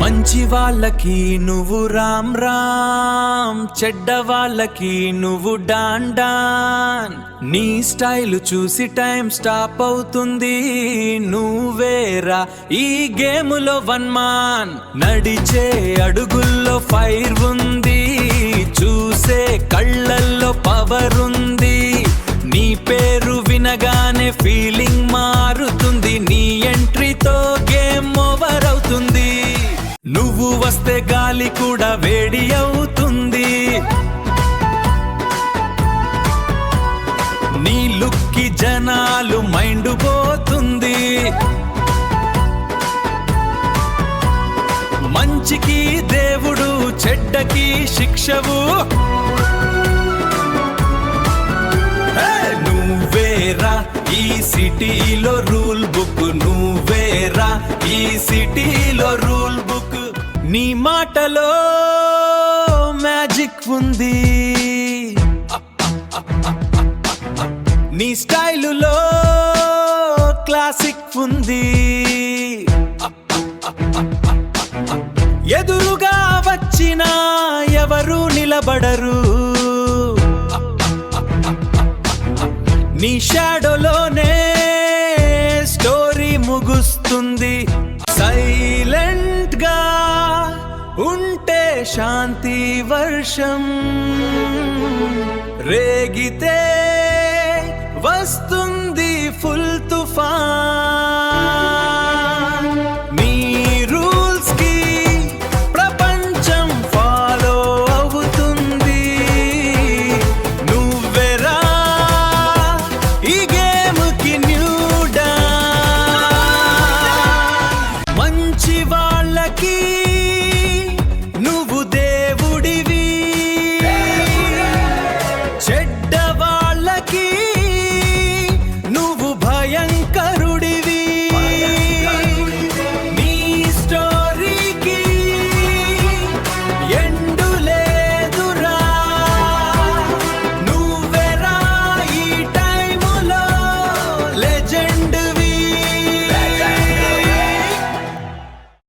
మంచి వాళ్ళకి నువ్వు రామ్ రామ్, చెడ్డ వాళ్ళకి నువ్వు డాన్ డాన్. నీ స్టైల్ చూసి టైం స్టాప్ అవుతుంది, నువ్వేరా ఈ గేములో వన్ మాన్. నడిచే అడుగుల్లో ఫైర్ ఉంది, చూసే కళ్ళల్లో పవర్ ఉంది. నీ పేరు వినగానే ఫీలింగ్ మారుతుంది, నీ ఎంట్రీతో గేమ్ ఓవర్ అవుతుంది. నువ్వు వస్తే గాలి కూడా వేడి అవుతుంది, నీ లుక్ కి జనాలు మైండ్ పోతుంది. మంచికి దేవుడు, చెడ్డకి శిక్షవు. నువ్వేరా ఈ సిటీలో రూల్ బుక్, నువ్వేరా ఈ సిటీలో రూల్ బుక్. నీ మాటలో మ్యాజిక్ ఉంది, నీ స్టైలులో క్లాసిక్ ఉంది. ఎదురుగా వచ్చినా ఎవరు నిలబడరు, నీ షాడోలోనే స్టోరీ ముగుస్తుంది. సైలెంట్ గా ఉంటే శాంతి వర్షం, రేగితే వస్తుంది ఫుల్ తుఫాన్.